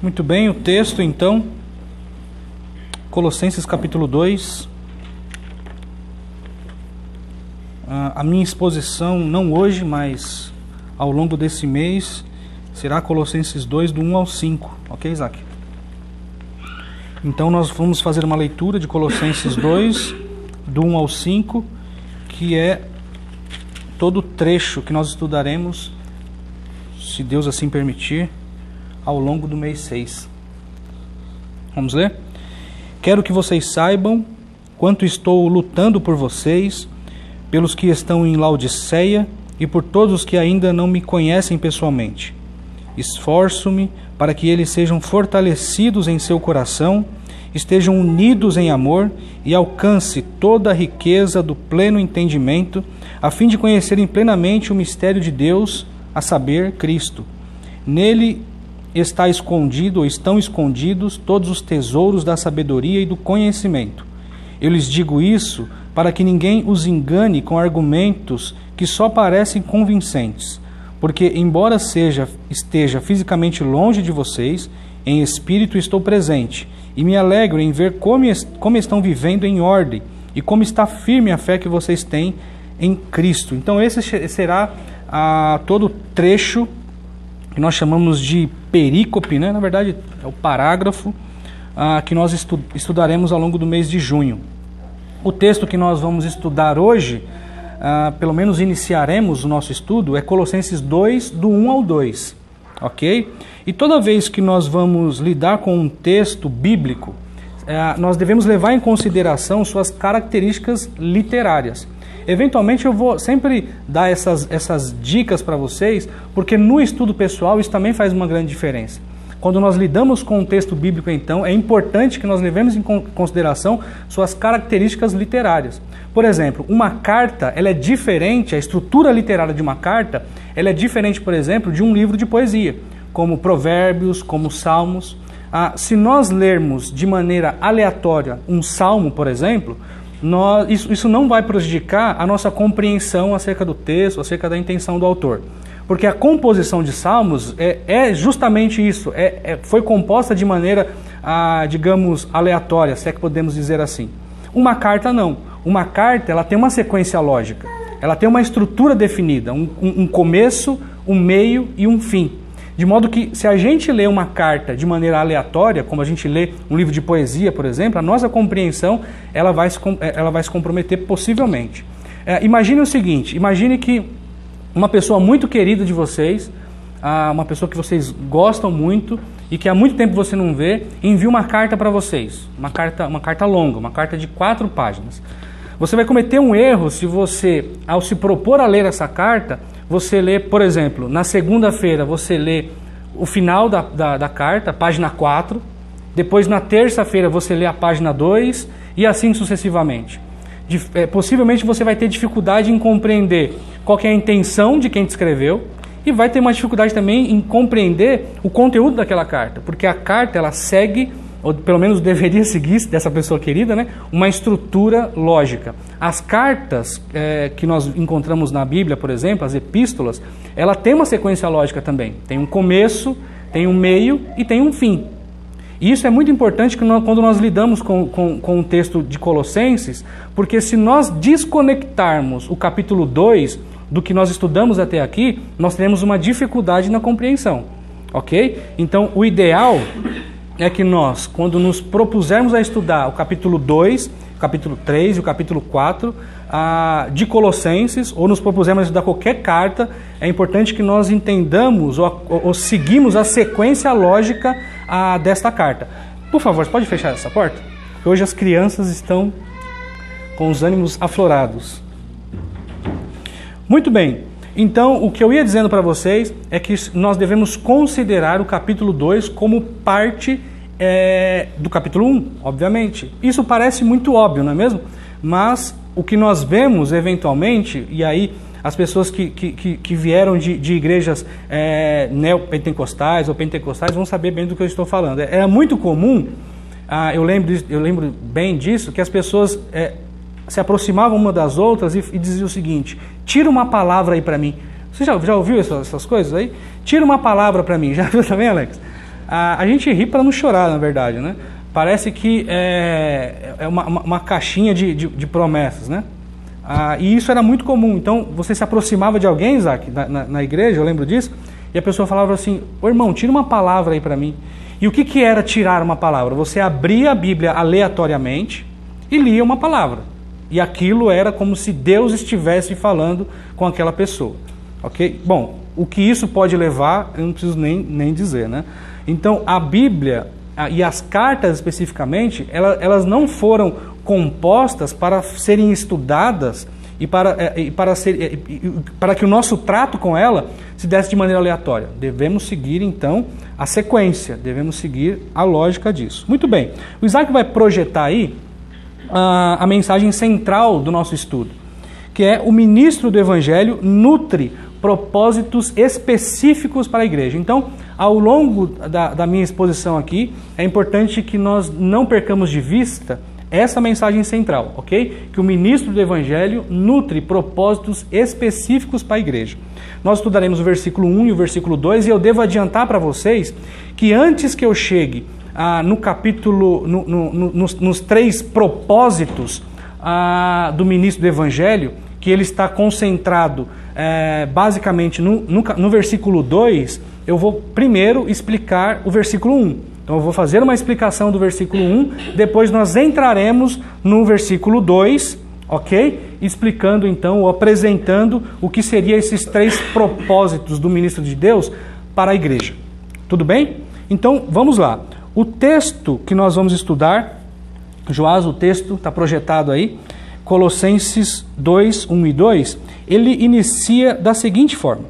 Muito bem, o texto então, Colossenses capítulo 2. A minha exposição, não hoje, mas ao longo desse mês, será Colossenses 2, do 1 ao 5. Ok, Isaac? Então nós vamos fazer uma leitura de Colossenses 2, do 1 ao 5, que é todo o trecho que nós estudaremos, se Deus assim permitir, ao longo do mês 6. Vamos ler? Quero que vocês saibam quanto estou lutando por vocês, pelos que estão em Laodiceia e por todos os que ainda não me conhecem pessoalmente. Esforço-me para que eles sejam fortalecidos em seu coração, estejam unidos em amor e alcance toda a riqueza do pleno entendimento, a fim de conhecerem plenamente o mistério de Deus, a saber, Cristo. Nele está escondido, ou estão escondidos, todos os tesouros da sabedoria e do conhecimento. Eu lhes digo isso para que ninguém os engane com argumentos que só parecem convincentes, porque, embora esteja fisicamente longe de vocês, em espírito estou presente, e me alegro em ver como estão vivendo em ordem, e como está firme a fé que vocês têm em Cristo. Então esse será todo o trecho que nós chamamos de perícope, né? Na verdade é o parágrafo que nós estudaremos ao longo do mês de junho. O texto que nós vamos estudar hoje, pelo menos iniciaremos o nosso estudo, é Colossenses 2, do 1 ao 2, ok? E toda vez que nós vamos lidar com um texto bíblico, nós devemos levar em consideração suas características literárias. Eventualmente eu vou sempre dar essas dicas para vocês, porque no estudo pessoal isso também faz uma grande diferença. Quando nós lidamos com um texto bíblico, então, é importante que nós levemos em consideração suas características literárias. Por exemplo, uma carta, ela é diferente, a estrutura literária de uma carta, ela é diferente, por exemplo, de um livro de poesia, como Provérbios, como Salmos. Se nós lermos de maneira aleatória um salmo, por exemplo, isso não vai prejudicar a nossa compreensão acerca do texto, acerca da intenção do autor. Porque a composição de salmos é justamente isso, foi composta de maneira, digamos, aleatória, se é que podemos dizer assim. Uma carta não. Uma carta, ela tem uma sequência lógica, ela tem uma estrutura definida, um começo, um meio e um fim. De modo que, se a gente lê uma carta de maneira aleatória, como a gente lê um livro de poesia, por exemplo, a nossa compreensão ela vai se comprometer possivelmente. Imagine o seguinte, imagine que uma pessoa muito querida de vocês, uma pessoa que vocês gostam muito e que há muito tempo você não vê, envia uma carta para vocês, uma carta longa, uma carta de 4 páginas. Você vai cometer um erro se você, ao se propor a ler essa carta, você lê, por exemplo, na segunda-feira você lê o final da carta, página 4, depois na terça-feira você lê a página 2 e assim sucessivamente. Possivelmente você vai ter dificuldade em compreender qual que é a intenção de quem te escreveu e vai ter uma dificuldade também em compreender o conteúdo daquela carta, porque a carta ela segue, ou pelo menos deveria seguir, dessa pessoa querida, né, uma estrutura lógica. As cartas que nós encontramos na Bíblia, por exemplo, as epístolas, ela tem uma sequência lógica também. Tem um começo, tem um meio e tem um fim. E isso é muito importante quando nós lidamos com o texto de Colossenses, porque se nós desconectarmos o capítulo 2 do que nós estudamos até aqui, nós teremos uma dificuldade na compreensão, ok? Então, o ideal é que nós, quando nos propusermos a estudar o capítulo 2, o capítulo 3 e o capítulo 4 de Colossenses, ou nos propusermos a estudar qualquer carta, é importante que nós entendamos ou seguimos a sequência lógica desta carta. Por favor, você pode fechar essa porta? Porque hoje as crianças estão com os ânimos aflorados. Muito bem, então o que eu ia dizendo para vocês é que nós devemos considerar o capítulo 2 como parte do capítulo 1, obviamente. Isso parece muito óbvio, não é mesmo? Mas o que nós vemos eventualmente, e aí as pessoas que vieram de igrejas neopentecostais ou pentecostais vão saber bem do que eu estou falando. Era muito comum, eu lembro bem disso, que as pessoas se aproximavam uma das outras e diziam o seguinte: tira uma palavra aí para mim. Você já ouviu essas coisas aí? Tira uma palavra para mim. Já viu também, Alex? A gente ri para não chorar, na verdade, né? Parece que é uma caixinha de promessas, né? E isso era muito comum. Então, você se aproximava de alguém, Isaac, na igreja, eu lembro disso, e a pessoa falava assim: ô irmão, tira uma palavra aí para mim. E o que era tirar uma palavra? Você abria a Bíblia aleatoriamente e lia uma palavra. E aquilo era como se Deus estivesse falando com aquela pessoa. Ok? Bom, o que isso pode levar, eu não preciso nem dizer, né? Então, a Bíblia e as cartas especificamente, elas não foram compostas para serem estudadas e para que o nosso trato com ela se desse de maneira aleatória. Devemos seguir, então, a sequência, devemos seguir a lógica disso. Muito bem, o Isaac vai projetar aí a mensagem central do nosso estudo, que é: o ministro do Evangelho nutre propósitos específicos para a igreja. Então, ao longo da minha exposição aqui, é importante que nós não percamos de vista essa mensagem central, ok? Que o ministro do Evangelho nutre propósitos específicos para a igreja. Nós estudaremos o versículo 1 e o versículo 2, e eu devo adiantar para vocês que antes que eu chegue no capítulo, nos 3 propósitos do ministro do Evangelho, que ele está concentrado basicamente no versículo 2, eu vou primeiro explicar o versículo 1. Então eu vou fazer uma explicação do versículo 1, depois nós entraremos no versículo 2, ok? Explicando então, ou apresentando o que seriam esses 3 propósitos do ministro de Deus para a igreja. Tudo bem? Então vamos lá. O texto que nós vamos estudar, Joás, o texto está projetado aí, Colossenses 2, 1 e 2, ele inicia da seguinte forma: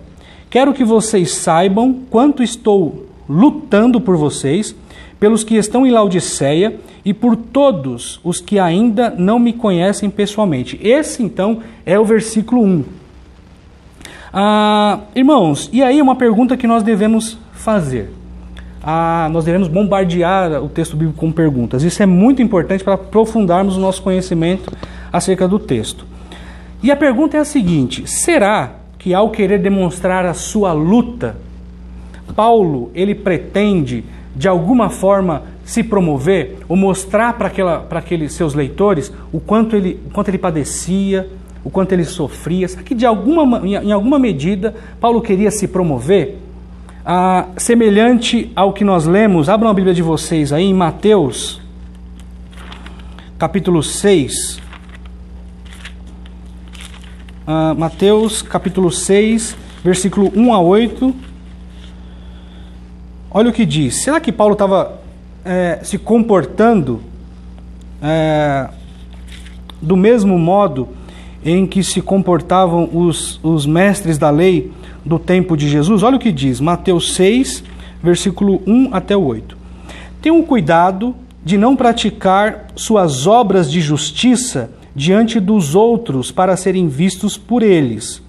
quero que vocês saibam quanto estou lutando por vocês, pelos que estão em Laodiceia e por todos os que ainda não me conhecem pessoalmente. Esse, então, é o versículo 1. Irmãos, e aí uma pergunta que nós devemos fazer. Nós devemos bombardear o texto bíblico com perguntas. Isso é muito importante para aprofundarmos o nosso conhecimento acerca do texto. E a pergunta é a seguinte: será que ao querer demonstrar a sua luta, Paulo, ele pretende de alguma forma se promover ou mostrar para aqueles seus leitores o quanto ele padecia, o quanto ele sofria? Será que em alguma medida Paulo queria se promover? Semelhante ao que nós lemos, abram a Bíblia de vocês aí em Mateus, capítulo 6. Mateus, capítulo 6, versículo 1 a 8. Olha o que diz. Será que Paulo estava se comportando do mesmo modo em que se comportavam os mestres da lei do tempo de Jesus? Olha o que diz, Mateus 6, versículo 1 até o 8. Tenham cuidado de não praticar suas obras de justiça diante dos outros para serem vistos por eles.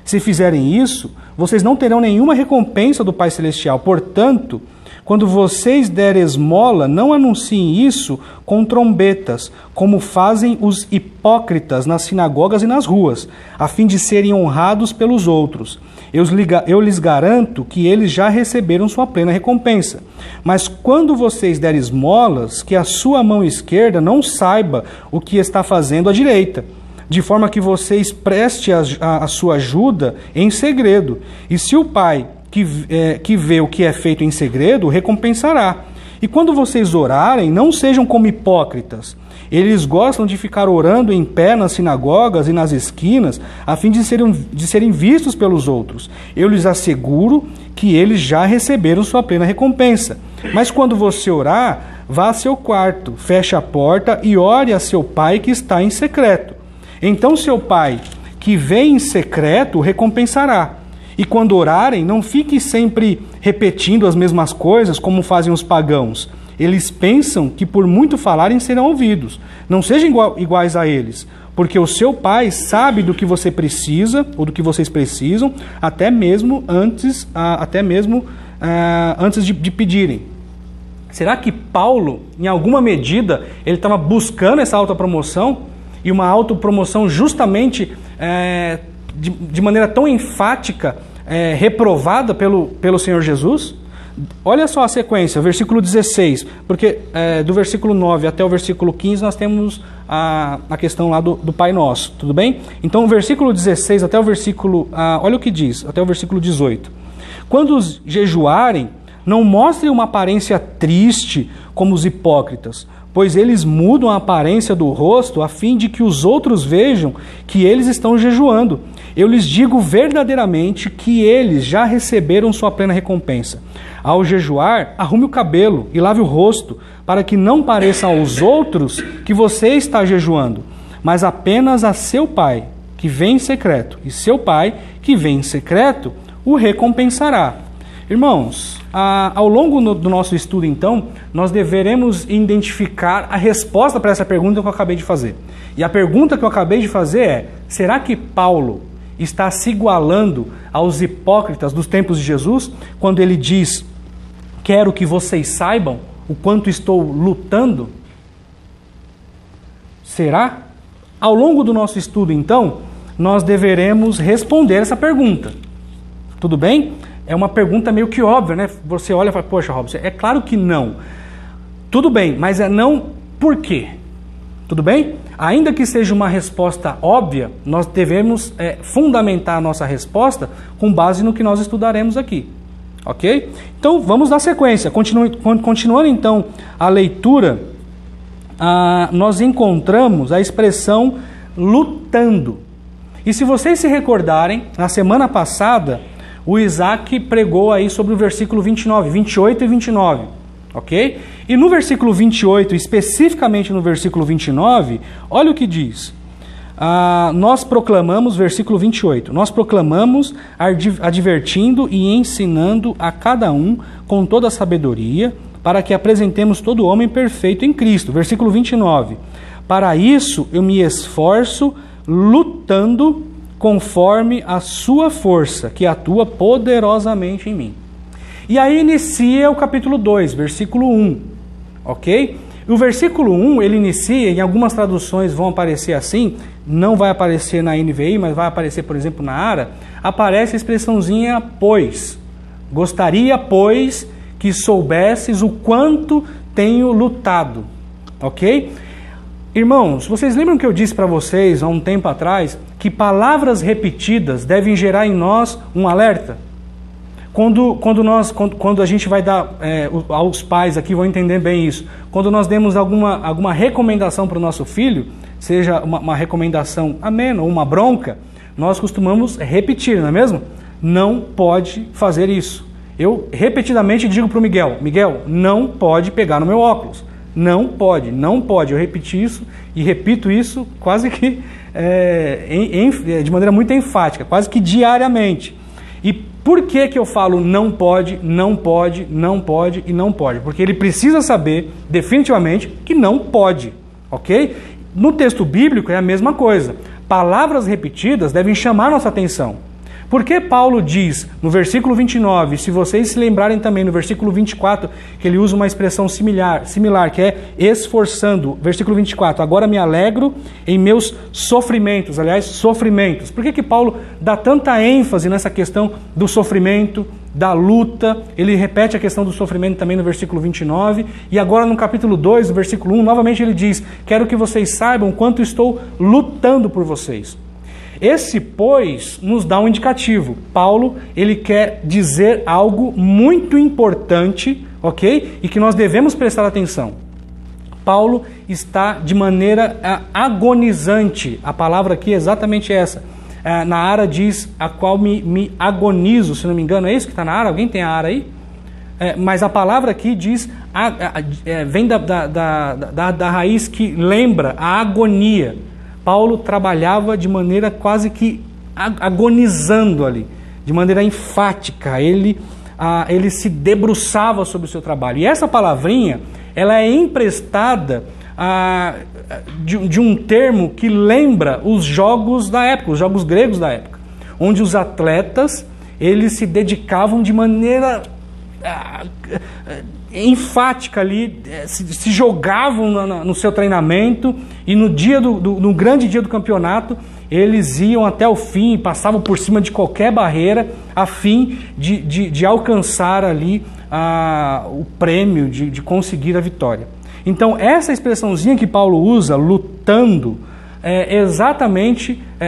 Se fizerem isso, vocês não terão nenhuma recompensa do Pai Celestial. Portanto, quando vocês derem esmola, não anunciem isso com trombetas, como fazem os hipócritas nas sinagogas e nas ruas, a fim de serem honrados pelos outros. Eu lhes garanto que eles já receberam sua plena recompensa. Mas quando vocês derem esmolas, que a sua mão esquerda não saiba o que está fazendo a direita, de forma que vocês prestem a sua ajuda em segredo. E se o Pai que vê o que é feito em segredo, recompensará. E quando vocês orarem, não sejam como hipócritas. Eles gostam de ficar orando em pé nas sinagogas e nas esquinas, a fim de serem vistos pelos outros. Eu lhes asseguro que eles já receberam sua plena recompensa. Mas quando você orar, vá a seu quarto, feche a porta e ore a seu Pai que está em secreto. Então seu Pai, que vê em secreto, o recompensará. E quando orarem, não fiquem sempre repetindo as mesmas coisas como fazem os pagãos. Eles pensam que por muito falarem serão ouvidos. Não sejam iguais a eles, porque o seu Pai sabe do que você precisa, ou do que vocês precisam, até mesmo antes de pedirem. Será que Paulo, em alguma medida, ele estava buscando essa autopromoção? E uma autopromoção justamente de maneira tão enfática, reprovada pelo Senhor Jesus? Olha só a sequência, versículo 16, porque do versículo 9 até o versículo 15 nós temos a questão lá do Pai Nosso, tudo bem? Então o versículo 16 até o versículo, olha o que diz, até o versículo 18. Quando os jejuarem, não mostrem uma aparência triste como os hipócritas, pois eles mudam a aparência do rosto a fim de que os outros vejam que eles estão jejuando. Eu lhes digo verdadeiramente que eles já receberam sua plena recompensa. Ao jejuar, arrume o cabelo e lave o rosto, para que não pareça aos outros que você está jejuando, mas apenas a seu Pai, que vem em secreto, e seu Pai, que vem em secreto, o recompensará. Irmãos, ao longo do nosso estudo, então, nós deveremos identificar a resposta para essa pergunta que eu acabei de fazer. E a pergunta que eu acabei de fazer é: será que Paulo está se igualando aos hipócritas dos tempos de Jesus, quando ele diz: quero que vocês saibam o quanto estou lutando? Será? Ao longo do nosso estudo, então, nós deveremos responder essa pergunta. Tudo bem? É uma pergunta meio que óbvia, né? Você olha e fala: poxa, Robson, é claro que não. Tudo bem, mas é não por quê? Tudo bem? Ainda que seja uma resposta óbvia, nós devemos fundamentar a nossa resposta com base no que nós estudaremos aqui. Ok? Então, vamos dar sequência. Continuando então a leitura, nós encontramos a expressão lutando. E se vocês se recordarem, na semana passada, o Isaac pregou aí sobre o versículo 29, 28 e 29, ok? E no versículo 28, especificamente no versículo 29, olha o que diz. Nós proclamamos, versículo 28, nós proclamamos advertindo e ensinando a cada um com toda a sabedoria, para que apresentemos todo homem perfeito em Cristo. Versículo 29, para isso eu me esforço lutando conforme a sua força, que atua poderosamente em mim. E aí inicia o capítulo 2, versículo 1, ok? E o versículo 1, ele inicia, em algumas traduções vão aparecer assim, não vai aparecer na NVI, mas vai aparecer, por exemplo, na ARA, aparece a expressãozinha pois. Gostaria, pois, que soubesses o quanto tenho lutado, ok? Irmãos, vocês lembram que eu disse para vocês, há um tempo atrás, que palavras repetidas devem gerar em nós um alerta? Quando a gente vai dar, aos pais aqui vão entender bem isso, quando nós demos alguma recomendação para o nosso filho, seja uma recomendação amena ou uma bronca, nós costumamos repetir, não é mesmo? Não pode fazer isso. Eu repetidamente digo para o Miguel, não pode pegar no meu óculos. Não pode, não pode. Eu repeti isso e repito isso quase que de maneira muito enfática, quase que diariamente. E por que eu falo não pode, não pode, não pode e não pode? Porque ele precisa saber definitivamente que não pode, ok? No texto bíblico é a mesma coisa. Palavras repetidas devem chamar nossa atenção. Por que Paulo diz no versículo 29, se vocês se lembrarem também no versículo 24, que ele usa uma expressão similar, que é esforçando, versículo 24, agora me alegro em meus sofrimentos, aliás, sofrimentos. Por que Paulo dá tanta ênfase nessa questão do sofrimento, da luta? Ele repete a questão do sofrimento também no versículo 29, e agora no capítulo 2, no versículo 1, novamente ele diz, quero que vocês saibam quanto estou lutando por vocês. Esse, pois, nos dá um indicativo. Paulo, ele quer dizer algo muito importante, ok? E que nós devemos prestar atenção. Paulo está de maneira agonizante. A palavra aqui é exatamente essa. Na ARA diz, a qual me agonizo, se não me engano. É isso que está na ARA? Alguém tem a ARA aí? Mas a palavra aqui diz, vem da raiz que lembra a agonia. Paulo trabalhava de maneira quase que agonizando ali, de maneira enfática, ele se debruçava sobre o seu trabalho. E essa palavrinha, ela é emprestada de um termo que lembra os jogos da época, os jogos gregos da época, onde os atletas, eles se dedicavam de maneira enfática ali, se jogavam no seu treinamento e no grande dia do campeonato eles iam até o fim, passavam por cima de qualquer barreira a fim de alcançar ali o prêmio de conseguir a vitória. Então, essa expressãozinha que Paulo usa, lutando,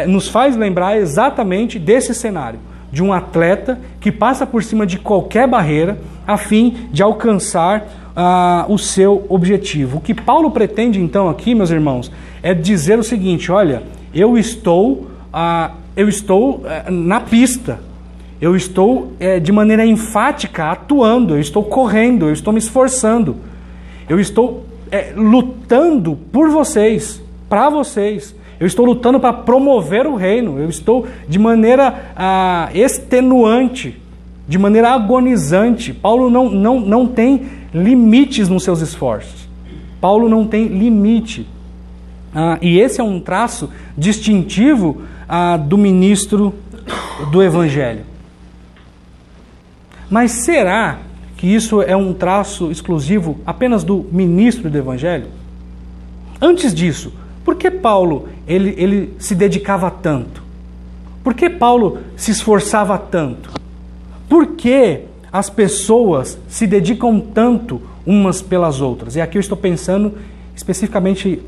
nos faz lembrar exatamente desse cenário, de um atleta que passa por cima de qualquer barreira a fim de alcançar o seu objetivo. O que Paulo pretende então aqui, meus irmãos, é dizer o seguinte: olha, eu estou na pista, eu estou de maneira enfática atuando, eu estou correndo, eu estou me esforçando, eu estou lutando por vocês, para vocês. Eu estou lutando para promover o reino. Eu estou de maneira extenuante, de maneira agonizante. Paulo não tem limites nos seus esforços. Paulo não tem limite. E esse é um traço distintivo do ministro do Evangelho. Mas será que isso é um traço exclusivo apenas do ministro do Evangelho? Antes disso, por que Paulo ele se dedicava tanto? Por que Paulo se esforçava tanto? Por que as pessoas se dedicam tanto umas pelas outras? E aqui eu estou pensando especificamente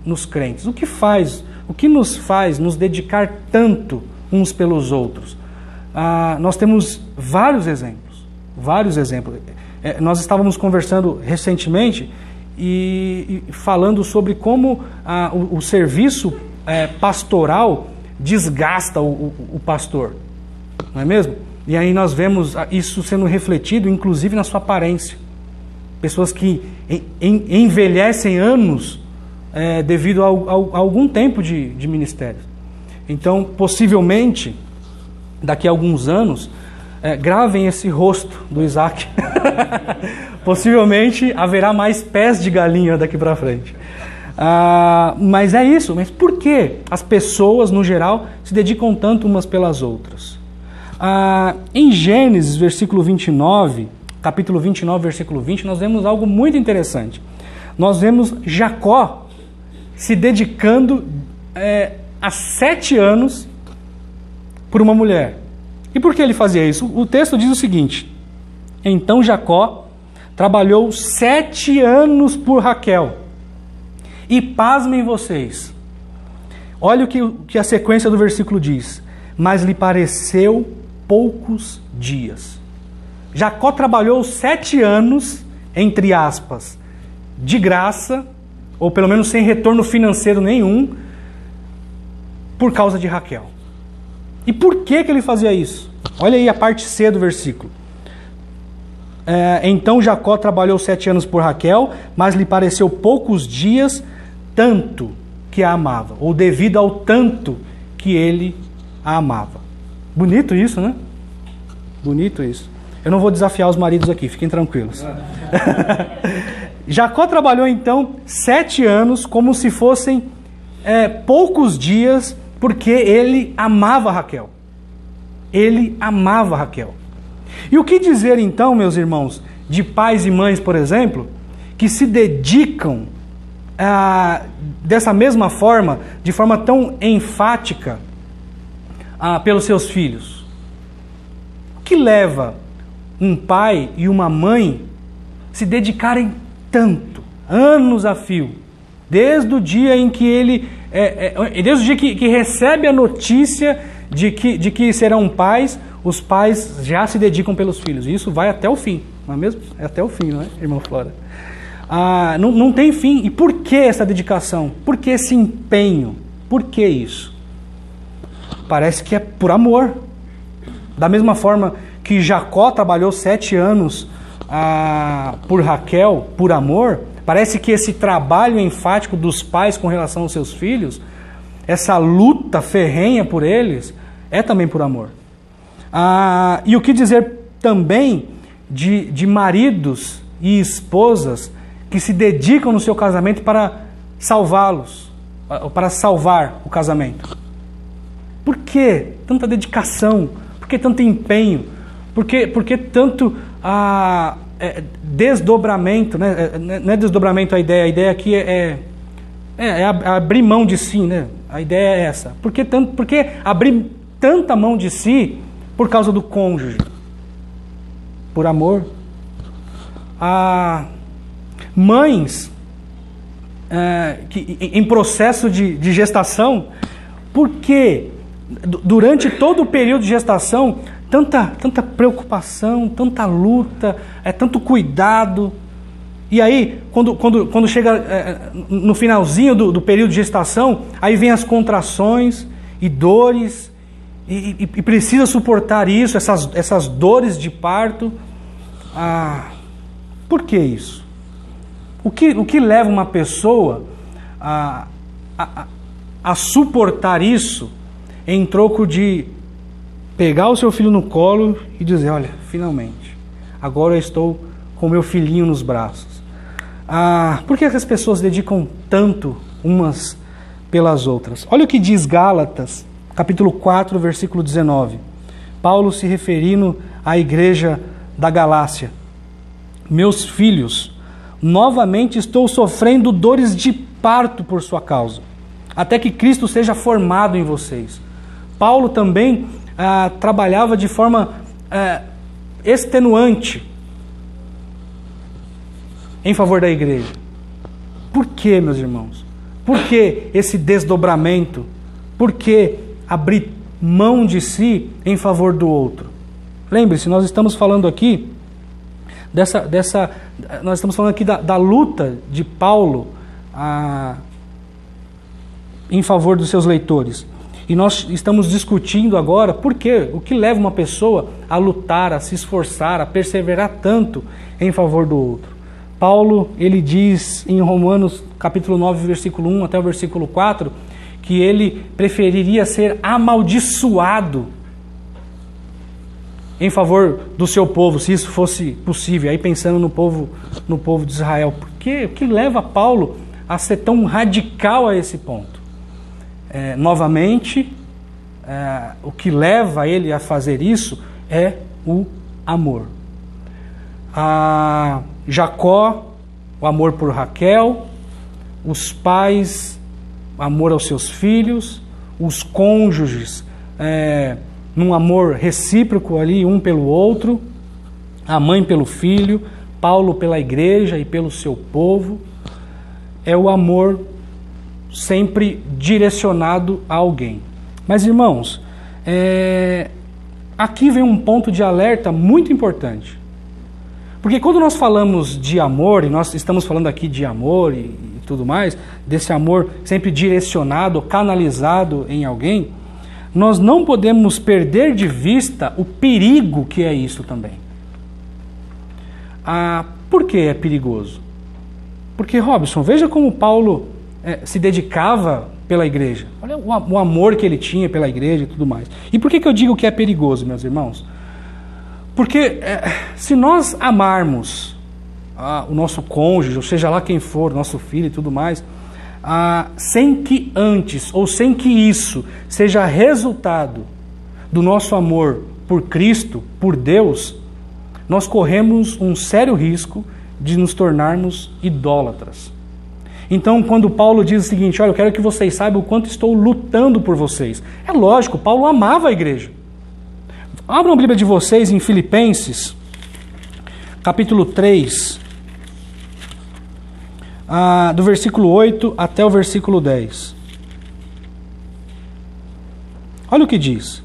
nos crentes. O que nos faz nos dedicar tanto uns pelos outros? Nós temos vários exemplos. Nós estávamos conversando recentemente e falando sobre como o serviço pastoral desgasta o pastor, não é mesmo? E aí nós vemos isso sendo refletido, inclusive, na sua aparência. Pessoas que envelhecem anos devido a algum tempo de ministério. Então, possivelmente, daqui a alguns anos, gravem esse rosto do Isaac. Possivelmente haverá mais pés de galinha daqui para frente. Mas é isso. Mas por que as pessoas, no geral, se dedicam tanto umas pelas outras? Em Gênesis, capítulo 29, versículo 20, nós vemos algo muito interessante. Nós vemos Jacó se dedicando há 7 anos por uma mulher. E por que ele fazia isso? O texto diz o seguinte: então Jacó trabalhou 7 anos por Raquel. E pasmem vocês, olha o que a sequência do versículo diz: mas lhe pareceu poucos dias. Jacó trabalhou 7 anos, entre aspas, de graça, ou pelo menos sem retorno financeiro nenhum, por causa de Raquel. E por que ele fazia isso? Olha aí a parte C do versículo. Então Jacó trabalhou 7 anos por Raquel, mas lhe pareceu poucos dias, tanto que a amava, ou devido ao tanto que ele a amava. Bonito isso, né? Bonito isso. Eu não vou desafiar os maridos aqui, fiquem tranquilos. Jacó trabalhou então 7 anos como se fossem poucos dias, porque ele amava Raquel. Ele amava Raquel. E o que dizer então, meus irmãos, de pais e mães, por exemplo, que se dedicam dessa mesma forma, de forma tão enfática, pelos seus filhos? O que leva um pai e uma mãe se dedicarem tanto, anos a fio, desde o dia em que desde o dia que recebe a notícia de que serão pais, os pais já se dedicam pelos filhos. E isso vai até o fim, não é mesmo? É até o fim, não é, irmão Flora? Não tem fim. E por que essa dedicação? Por que esse empenho? Por que isso? Parece que é por amor. Da mesma forma que Jacó trabalhou 7 anos por Raquel, por amor, parece que esse trabalho enfático dos pais com relação aos seus filhos, essa luta ferrenha por eles, é também por amor. E o que dizer também de maridos e esposas que se dedicam no seu casamento para salvá-los, para salvar o casamento? Por que tanta dedicação? Por que tanto empenho? Por que tanto desdobramento? Né? Não é desdobramento a ideia aqui é abrir mão de si, né? A ideia é essa. Por que abrir tanta mão de si por causa do cônjuge? Por amor, mães que, em processo de gestação, porque durante todo o período de gestação, tanta preocupação, tanta luta, tanto cuidado. E aí, quando chega no finalzinho do período de gestação, aí vem as contrações e dores, e precisa suportar isso, essas dores de parto. Por que isso? O que leva uma pessoa a suportar isso em troco de pegar o seu filho no colo e dizer, olha, finalmente, agora eu estou com meu filhinho nos braços. Por que as pessoas dedicam tanto umas pelas outras? Olha o que diz Gálatas, capítulo 4, versículo 19. Paulo se referindo à igreja da Galácia. Meus filhos, novamente estou sofrendo dores de parto por sua causa, até que Cristo seja formado em vocês. Paulo também trabalhava de forma extenuante em favor da igreja. Por que, meus irmãos? Por que esse desdobramento? Por que abrir mão de si em favor do outro? Lembre-se, nós estamos falando aqui nós estamos falando aqui da luta de Paulo em favor dos seus leitores. E nós estamos discutindo agora o que leva uma pessoa a lutar, a se esforçar, a perseverar tanto em favor do outro. Paulo, ele diz em Romanos capítulo 9, versículo 1 até o versículo 4, que ele preferiria ser amaldiçoado em favor do seu povo, se isso fosse possível. Aí pensando no povo de Israel. O que leva Paulo a ser tão radical a esse ponto? Novamente, o que leva ele a fazer isso é o amor. Jacó, o amor por Raquel, os pais, o amor aos seus filhos, os cônjuges, num amor recíproco ali, um pelo outro, a mãe pelo filho, Paulo pela igreja e pelo seu povo. É o amor sempre direcionado a alguém. Mas, irmãos, aqui vem um ponto de alerta muito importante. Porque quando nós falamos de amor, e nós estamos falando aqui de amor e tudo mais, desse amor sempre direcionado, canalizado em alguém, nós não podemos perder de vista o perigo que é isso também. Por que é perigoso? Porque, Robson, veja como Paulo se dedicava pela igreja. Olha o amor que ele tinha pela igreja e tudo mais. E por que eu digo que é perigoso, meus irmãos? Porque se nós amarmos o nosso cônjuge, ou seja lá quem for, nosso filho e tudo mais, sem que antes, ou sem que isso seja resultado do nosso amor por Cristo, por Deus, nós corremos um sério risco de nos tornarmos idólatras. Então, quando Paulo diz o seguinte, olha, eu quero que vocês saibam o quanto estou lutando por vocês. É lógico, Paulo amava a igreja. Abram a Bíblia de vocês em Filipenses, capítulo 3, do versículo 8 até o versículo 10. Olha o que diz.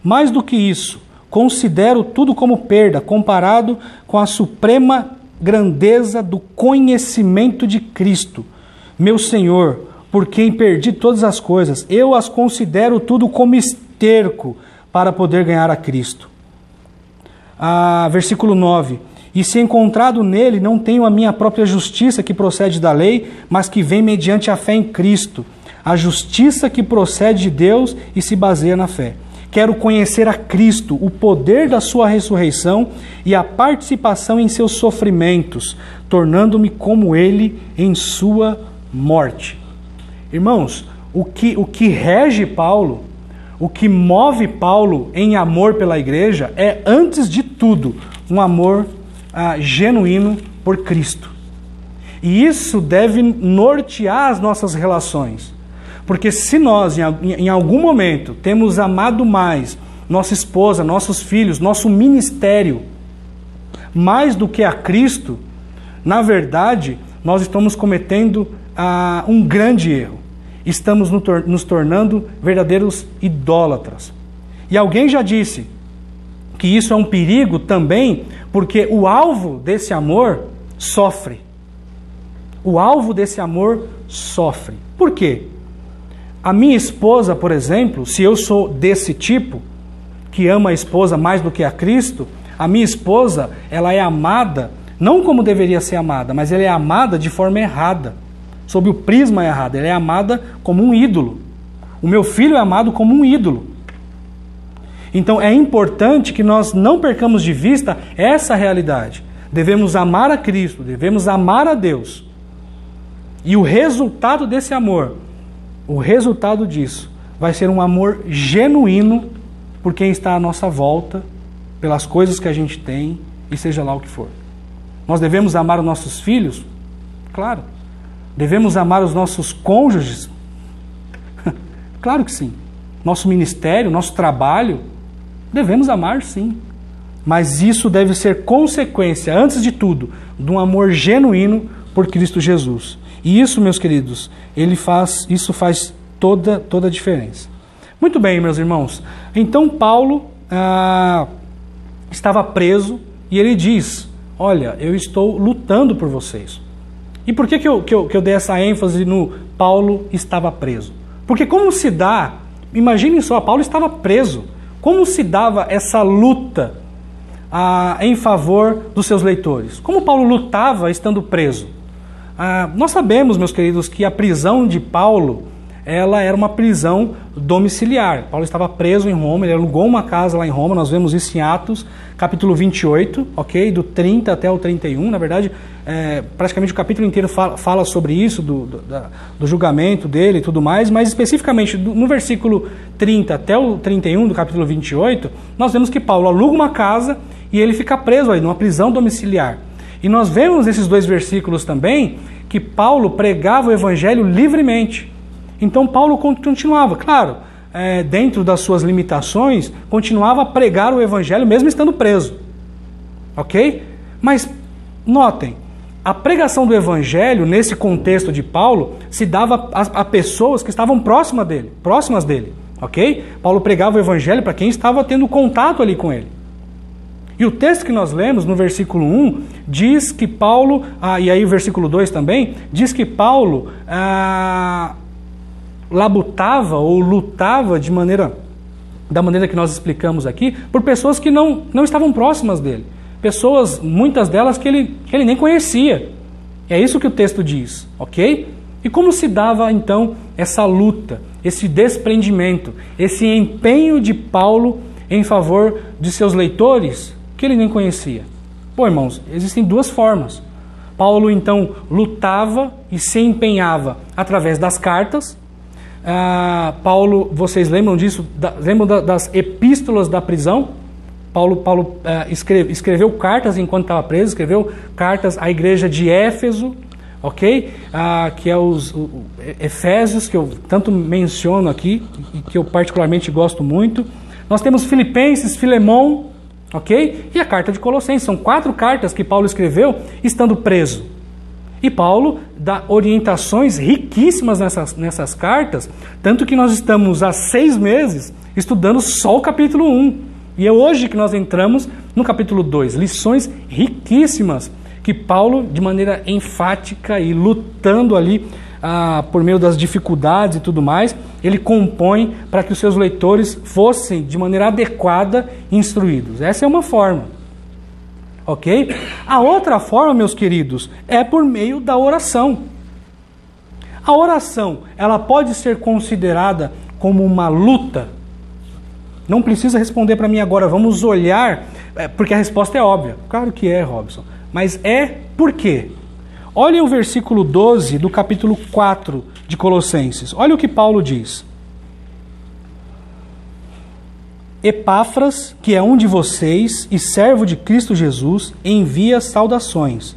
Mais do que isso, considero tudo como perda, comparado com a suprema grandeza do conhecimento de Cristo, meu Senhor, por quem perdi todas as coisas. Eu as considero tudo como esterco para poder ganhar a Cristo. Versículo 9. E se encontrado nele, não tenho a minha própria justiça que procede da lei, mas que vem mediante a fé em Cristo, a justiça que procede de Deus e se baseia na fé. Quero conhecer a Cristo, o poder da sua ressurreição e a participação em seus sofrimentos, tornando-me como ele em sua morte. Irmãos, o que rege Paulo, o que move Paulo em amor pela igreja é, antes de tudo, um amor genuíno por Cristo. E isso deve nortear as nossas relações. Porque se nós, em algum momento, temos amado mais nossa esposa, nossos filhos, nosso ministério, mais do que a Cristo, na verdade, nós estamos cometendo um grande erro. Estamos nos tornando verdadeiros idólatras. E alguém já disse que isso é um perigo também, porque o alvo desse amor sofre. O alvo desse amor sofre. Por quê? A minha esposa, por exemplo, se eu sou desse tipo, que ama a esposa mais do que a Cristo, a minha esposa, ela é amada, não como deveria ser amada, mas ela é amada de forma errada, sob o prisma errado. Ela é amada como um ídolo. O meu filho é amado como um ídolo. Então é importante que nós não percamos de vista essa realidade. Devemos amar a Cristo, devemos amar a Deus. E o resultado desse amor, o resultado disso, vai ser um amor genuíno por quem está à nossa volta, pelas coisas que a gente tem, e seja lá o que for. Nós devemos amar os nossos filhos? Claro. Devemos amar os nossos cônjuges? Claro que sim. Nosso ministério, nosso trabalho, devemos amar sim. Mas isso deve ser consequência, antes de tudo, de um amor genuíno por Cristo Jesus. E isso, meus queridos, isso faz toda a diferença. Muito bem, meus irmãos. Então Paulo estava preso e ele diz: olha, eu estou lutando por vocês. E por que eu dei essa ênfase no Paulo estava preso? Porque como se dá, imaginem só, Paulo estava preso. Como se dava essa luta em favor dos seus leitores? Como Paulo lutava estando preso? Nós sabemos, meus queridos, que a prisão de Paulo, ela era uma prisão domiciliar. Paulo estava preso em Roma, ele alugou uma casa lá em Roma, nós vemos isso em Atos, capítulo 28, ok? Do 30 até o 31, na verdade, praticamente o capítulo inteiro fala sobre isso, do julgamento dele e tudo mais, mas especificamente no versículo 30 até o 31 do capítulo 28, nós vemos que Paulo aluga uma casa e ele fica preso aí, numa prisão domiciliar. E nós vemos nesses dois versículos também que Paulo pregava o evangelho livremente. Então Paulo continuava, claro, dentro das suas limitações, continuava a pregar o evangelho mesmo estando preso. Ok? Mas notem, a pregação do evangelho, nesse contexto de Paulo, se dava a pessoas que estavam próximas dele. Ok? Paulo pregava o evangelho para quem estava tendo contato ali com ele. E o texto que nós lemos, no versículo 1, diz que Paulo, e aí o versículo 2 também, diz que Paulo labutava ou lutava da maneira que nós explicamos aqui, por pessoas que não estavam próximas dele. Pessoas, muitas delas, que ele nem conhecia. É isso que o texto diz, ok? E como se dava, então, essa luta, esse desprendimento, esse empenho de Paulo em favor de seus leitores, que ele nem conhecia? Bom, irmãos, existem duas formas. Paulo, então, lutava e se empenhava através das cartas. Paulo, vocês lembram disso? Lembram das epístolas da prisão? Paulo escreveu cartas enquanto estava preso, escreveu cartas à igreja de Éfeso, ok? Que é os Efésios, que eu tanto menciono aqui, e que eu particularmente gosto muito. Nós temos Filipenses, Filemão, ok? E a carta de Colossenses. São 4 cartas que Paulo escreveu estando preso. E Paulo dá orientações riquíssimas nessas cartas, tanto que nós estamos há 6 meses estudando só o capítulo 1. E é hoje que nós entramos no capítulo 2. Lições riquíssimas que Paulo, de maneira enfática e lutando ali por meio das dificuldades e tudo mais, ele compõe para que os seus leitores fossem, de maneira adequada, instruídos. Essa é uma forma. Ok? A outra forma, meus queridos, é por meio da oração. A oração, ela pode ser considerada como uma luta? Não precisa responder para mim agora, vamos olhar, porque a resposta é óbvia. Claro que é, Robson. Mas por quê? Olhem o versículo 12 do capítulo 4 de Colossenses. Olha o que Paulo diz. Epáfras, que é um de vocês e servo de Cristo Jesus, envia saudações.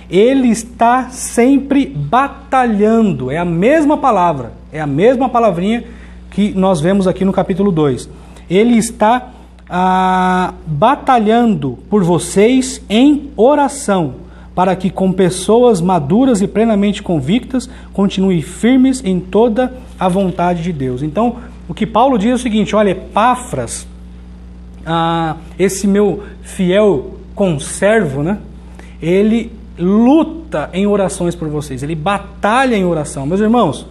Ele está sempre batalhando. É a mesma palavra, é a mesma palavrinha que nós vemos aqui no capítulo 2. Ele está batalhando por vocês em oração, para que com pessoas maduras e plenamente convictas, continuem firmes em toda a vontade de Deus. Então, o que Paulo diz é o seguinte: olha, Epáfras, esse meu fiel conservo, né, ele luta em orações por vocês, ele batalha em oração. Meus irmãos,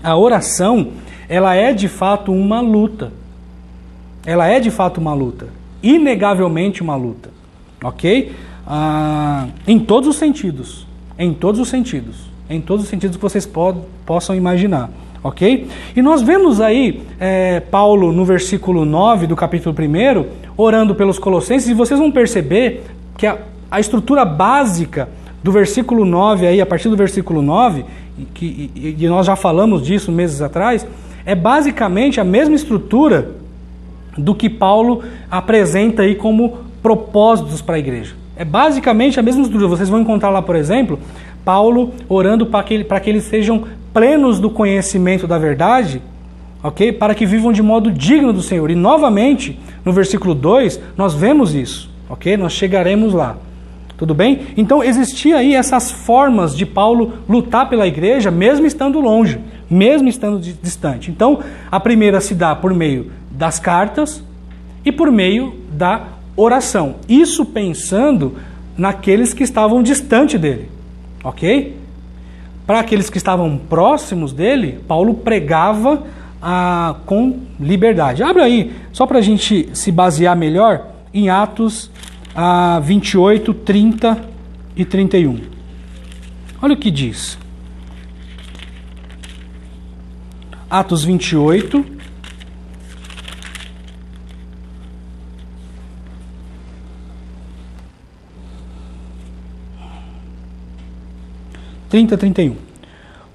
a oração, ela é de fato uma luta. Ela é de fato uma luta. Inegavelmente uma luta. Ok? Em todos os sentidos. Em todos os sentidos. Em todos os sentidos que vocês possam imaginar. Ok? E nós vemos aí Paulo no versículo 9 do capítulo 1, orando pelos colossenses, e vocês vão perceber que a estrutura básica do versículo 9, aí, a partir do versículo 9, e nós já falamos disso meses atrás, é basicamente a mesma estrutura do que Paulo apresenta aí como propósitos para a igreja. É basicamente a mesma estrutura. Vocês vão encontrar lá, por exemplo, Paulo orando para que eles sejam plenos do conhecimento da verdade, ok? Para que vivam de modo digno do Senhor. E novamente, no versículo 2, nós vemos isso, ok? Nós chegaremos lá. Tudo bem? Então existia aí essas formas de Paulo lutar pela igreja, mesmo estando longe, mesmo estando distante. Então, a primeira se dá por meio das cartas e por meio da oração. Isso pensando naqueles que estavam distante dele, ok? Para aqueles que estavam próximos dele, Paulo pregava com liberdade. Abre aí, só para a gente se basear melhor, em Atos 28, 30 e 31. Olha o que diz. Atos 28, e 31.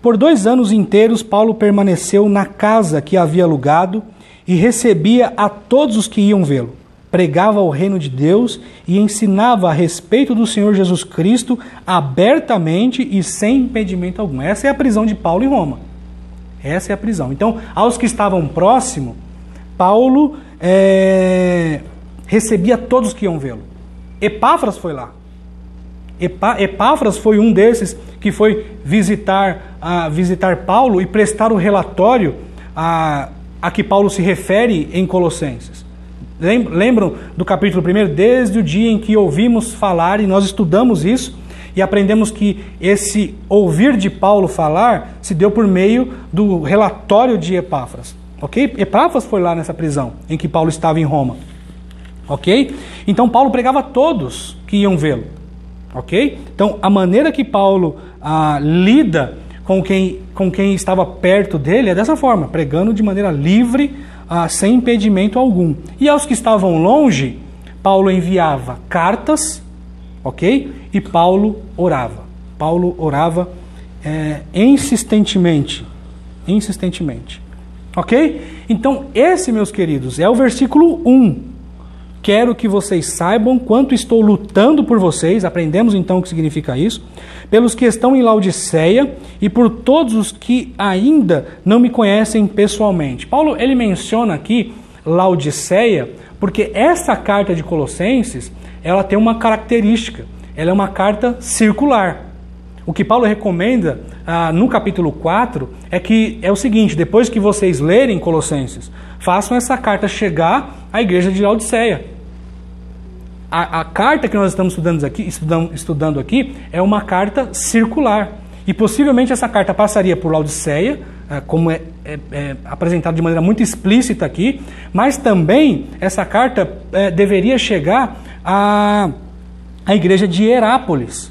Por 2 anos inteiros, Paulo permaneceu na casa que havia alugado e recebia a todos os que iam vê-lo. Pregava o reino de Deus e ensinava a respeito do Senhor Jesus Cristo abertamente e sem impedimento algum. Essa é a prisão de Paulo em Roma. Essa é a prisão. Então, aos que estavam próximos, Paulo recebia todos que iam vê-lo. Epáfras foi lá. Epáfras foi um desses que foi visitar Paulo e prestar o relatório a que Paulo se refere em Colossenses. Lembram do capítulo 1? Desde o dia em que ouvimos falar, e nós estudamos isso, e aprendemos que esse ouvir de Paulo falar se deu por meio do relatório de Epáfras. Ok? Epáfras foi lá nessa prisão em que Paulo estava em Roma. Ok? Então Paulo pregava a todos que iam vê-lo. Ok? Então a maneira que Paulo lida com quem estava perto dele é dessa forma, pregando de maneira livre, sem impedimento algum. E aos que estavam longe, Paulo enviava cartas, ok? E Paulo orava. Paulo orava insistentemente. Ok? Então esse, meus queridos, é o versículo 1. Quero que vocês saibam quanto estou lutando por vocês, aprendemos então o que significa isso, pelos que estão em Laodiceia e por todos os que ainda não me conhecem pessoalmente. Paulo, ele menciona aqui Laodiceia, porque essa carta de Colossenses, ela tem uma característica, ela é uma carta circular. O que Paulo recomenda no capítulo 4 é o seguinte: depois que vocês lerem Colossenses, façam essa carta chegar à igreja de Laodiceia. A carta que nós estamos estudando aqui é uma carta circular. E possivelmente essa carta passaria por Laodiceia, como é apresentado de maneira muito explícita aqui, mas também essa carta deveria chegar à igreja de Hierápolis.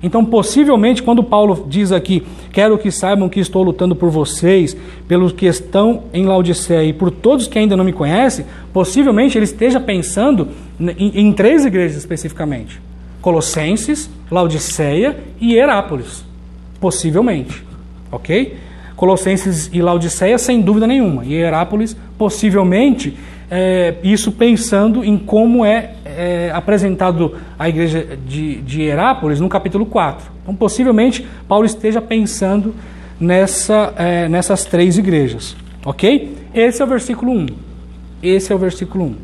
Então, possivelmente, quando Paulo diz aqui, quero que saibam que estou lutando por vocês, pelos que estão em Laodiceia e por todos que ainda não me conhecem, possivelmente ele esteja pensando em 3 igrejas especificamente. Colossenses, Laodiceia e Hierápolis. Possivelmente. Ok? Colossenses e Laodiceia, sem dúvida nenhuma. E Hierápolis, possivelmente, isso pensando em como é apresentado a igreja de Hierápolis no capítulo 4. Então, possivelmente, Paulo esteja pensando nessas 3 igrejas. Ok? Esse é o versículo 1. Esse é o versículo 1.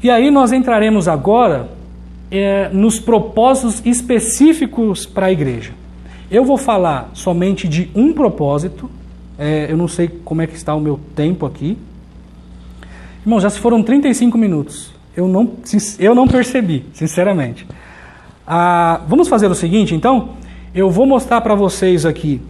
E aí nós entraremos agora nos propósitos específicos para a igreja. Eu vou falar somente de um propósito. Eu não sei como é que está o meu tempo aqui. Irmão, já se foram 35 minutos. Eu não percebi, sinceramente. Vamos fazer o seguinte, então. Eu vou mostrar para vocês aqui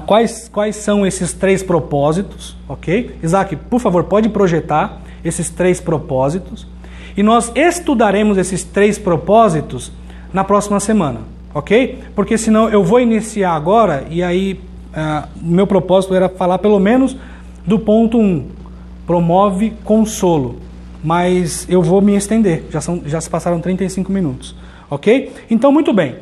quais são esses 3 propósitos, ok? Isaac, por favor, pode projetar esses 3 propósitos. E nós estudaremos esses 3 propósitos na próxima semana, ok? Porque senão eu vou iniciar agora e aí o meu propósito era falar pelo menos do ponto 1, promove consolo. Mas eu vou me estender, já se passaram 35 minutos, ok? Então, muito bem.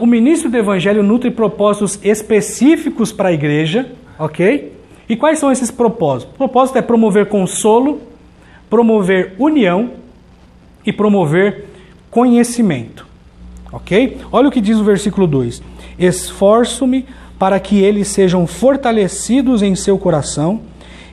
O ministro do Evangelho nutre propósitos específicos para a igreja, ok? E quais são esses propósitos? O propósito é promover consolo, promover união e promover conhecimento, ok? Olha o que diz o versículo 2. Esforço-me para que eles sejam fortalecidos em seu coração,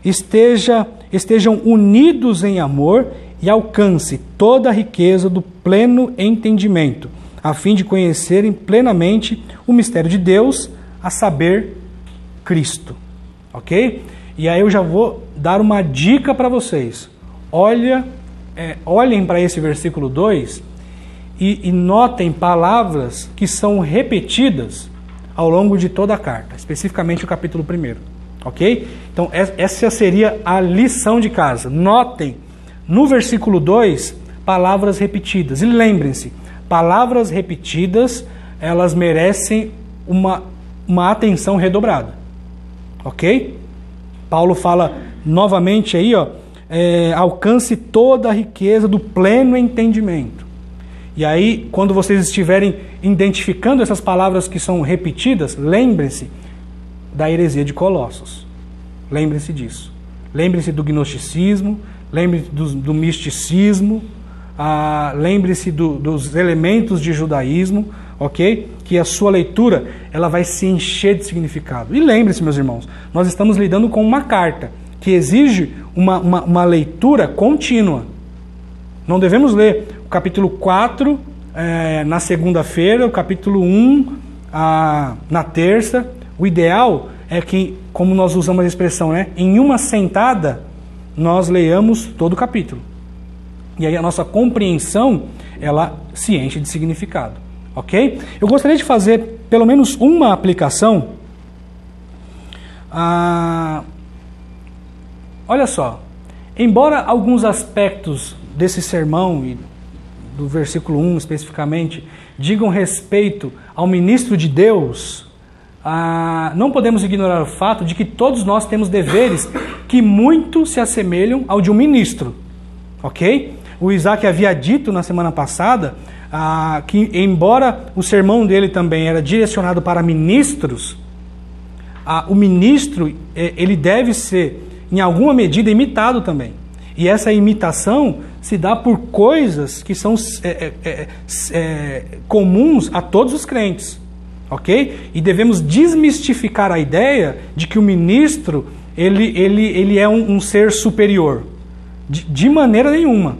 estejam unidos em amor e alcance toda a riqueza do pleno entendimento, a fim de conhecerem plenamente o mistério de Deus, a saber, Cristo. Ok? E aí eu já vou dar uma dica para vocês. Olhem para esse versículo 2 e notem palavras que são repetidas ao longo de toda a carta, especificamente o capítulo 1. Ok? Então essa seria a lição de casa. Notem no versículo 2 palavras repetidas. E lembrem-se, palavras repetidas, elas merecem uma atenção redobrada. Ok? Paulo fala novamente aí, alcance toda a riqueza do pleno entendimento. E aí, quando vocês estiverem identificando essas palavras que são repetidas, lembrem-se da heresia de Colossos. Lembrem-se disso. Lembrem-se do gnosticismo, lembrem-se do misticismo, lembre-se dos elementos de judaísmo, ok? Que a sua leitura ela vai se encher de significado. E lembre-se, meus irmãos, nós estamos lidando com uma carta que exige uma leitura contínua. Não devemos ler o capítulo 4 na segunda-feira, o capítulo 1 na terça. O ideal é que, como nós usamos a expressão, em uma sentada, nós leiamos todo o capítulo. E aí a nossa compreensão, ela se enche de significado. Ok? Eu gostaria de fazer pelo menos uma aplicação. Olha só. Embora alguns aspectos desse sermão, e do versículo 1 especificamente, digam respeito ao ministro de Deus, não podemos ignorar o fato de que todos nós temos deveres que muito se assemelham ao de um ministro. Ok? O Isaac havia dito na semana passada que, embora o sermão dele também era direcionado para ministros, o ministro ele deve ser, em alguma medida, imitado também. E essa imitação se dá por coisas que são comuns a todos os crentes. Ok? E devemos desmistificar a ideia de que o ministro ele é um ser superior. De maneira nenhuma.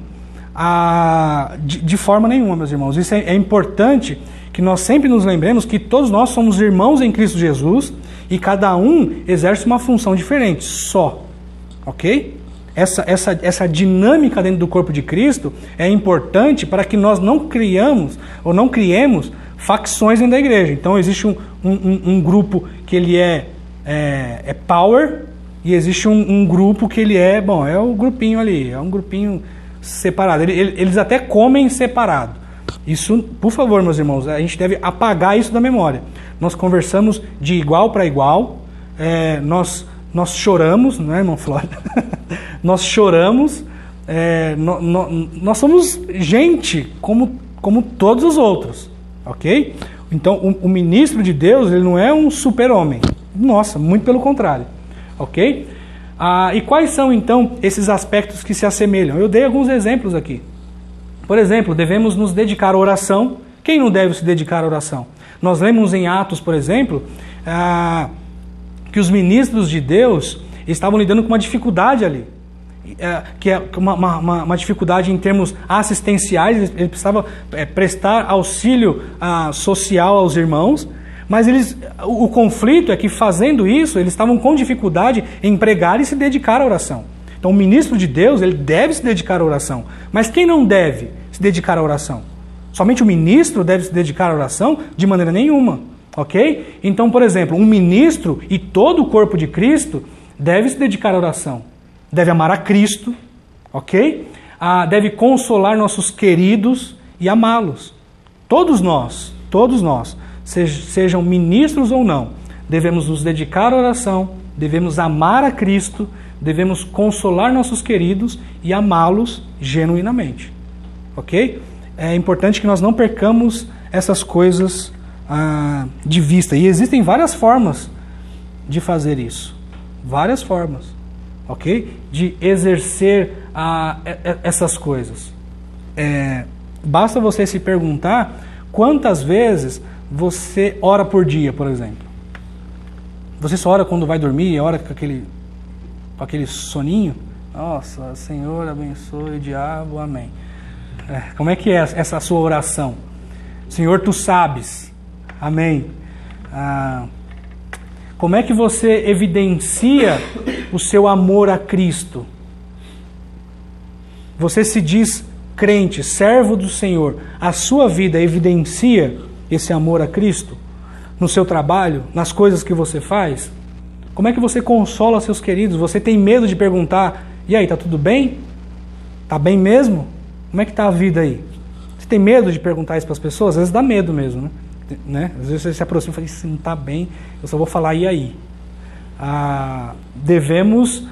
De forma nenhuma, meus irmãos. Isso é importante que nós sempre nos lembremos que todos nós somos irmãos em Cristo Jesus e cada um exerce uma função diferente, só. Ok? Essa dinâmica dentro do corpo de Cristo é importante para que nós não criemos facções dentro da igreja. Então existe um grupo que ele é power e existe um grupo que ele é o grupinho ali, é um grupinho separado. Eles até comem separado. Isso, por favor, meus irmãos, a gente deve apagar isso da memória. Nós conversamos de igual para igual, nós choramos, não é, irmão Flávio? Nós choramos, nós somos gente como todos os outros. Ok? Então, o ministro de Deus, ele não é um super-homem. Nossa, muito pelo contrário. Ok? E quais são, então, esses aspectos que se assemelham? Eu dei alguns exemplos aqui. Por exemplo, devemos nos dedicar à oração. Quem não deve se dedicar à oração? Nós lemos em Atos, por exemplo, que os ministros de Deus estavam lidando com uma dificuldade ali. que é uma dificuldade em termos assistenciais, ele precisava prestar auxílio social aos irmãos, mas o conflito é que, fazendo isso, eles estavam com dificuldade em pregar e se dedicar à oração. Então o ministro de Deus, ele deve se dedicar à oração, mas quem não deve se dedicar à oração? Somente o ministro deve se dedicar à oração? De maneira nenhuma, ok? Então, por exemplo, um ministro e todo o corpo de Cristo deve se dedicar à oração, deve amar a Cristo, ok? Deve consolar nossos queridos e amá-los. Todos nós, sejam ministros ou não, devemos nos dedicar à oração, devemos amar a Cristo, devemos consolar nossos queridos e amá-los genuinamente, ok? É importante que nós não percamos essas coisas de vista. E existem várias formas de fazer isso. Várias formas, ok? De exercer essas coisas. Basta você se perguntar quantas vezes você ora por dia, por exemplo. Você só ora quando vai dormir, ora com aquele soninho? Nossa, Senhor abençoe o diabo, amém. Como é que é essa sua oração? Senhor, tu sabes, amém. Como é que você evidencia o seu amor a Cristo? Você se diz crente, servo do Senhor. A sua vida evidencia esse amor a Cristo? No seu trabalho, nas coisas que você faz? Como é que você consola seus queridos? Você tem medo de perguntar, e aí, tá tudo bem? Tá bem mesmo? Como é que tá a vida aí? Você tem medo de perguntar isso para as pessoas? Às vezes dá medo mesmo, né? Às vezes você se aproxima e fala, isso não está bem, eu só vou falar e aí. Devemos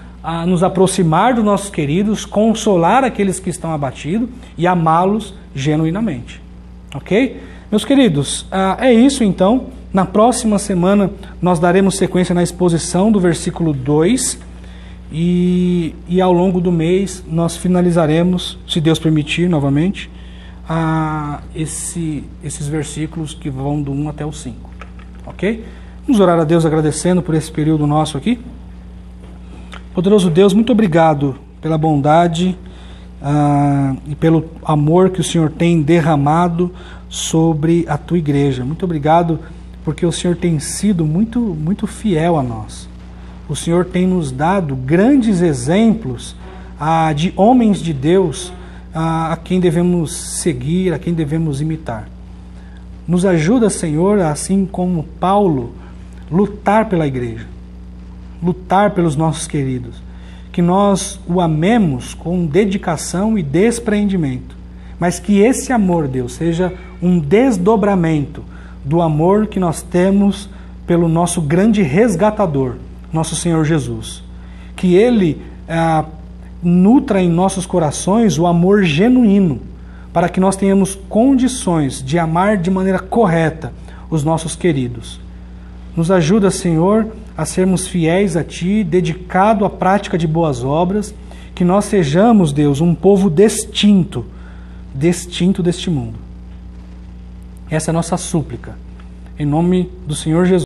nos aproximar dos nossos queridos, consolar aqueles que estão abatidos e amá-los genuinamente. Ok? Meus queridos, é isso então. Na próxima semana nós daremos sequência na exposição do versículo 2 e ao longo do mês nós finalizaremos, se Deus permitir novamente, esses versículos que vão do 1 até o 5. Ok? Vamos orar a Deus agradecendo por esse período nosso aqui. Poderoso Deus, muito obrigado pela bondade e pelo amor que o Senhor tem derramado sobre a tua igreja. Muito obrigado porque o Senhor tem sido muito, muito fiel a nós. O Senhor tem nos dado grandes exemplos de homens de Deus a quem devemos seguir, a quem devemos imitar. Nos ajuda, Senhor, assim como Paulo, lutar pela igreja, lutar pelos nossos queridos, que nós o amemos com dedicação e despreendimento, mas que esse amor, Deus, seja um desdobramento do amor que nós temos pelo nosso grande resgatador, nosso Senhor Jesus. Que Ele nutra em nossos corações o amor genuíno, para que nós tenhamos condições de amar de maneira correta os nossos queridos. Nos ajuda, Senhor, a sermos fiéis a Ti, dedicado à prática de boas obras, que nós sejamos, Deus, um povo distinto deste mundo. Essa é a nossa súplica, em nome do Senhor Jesus.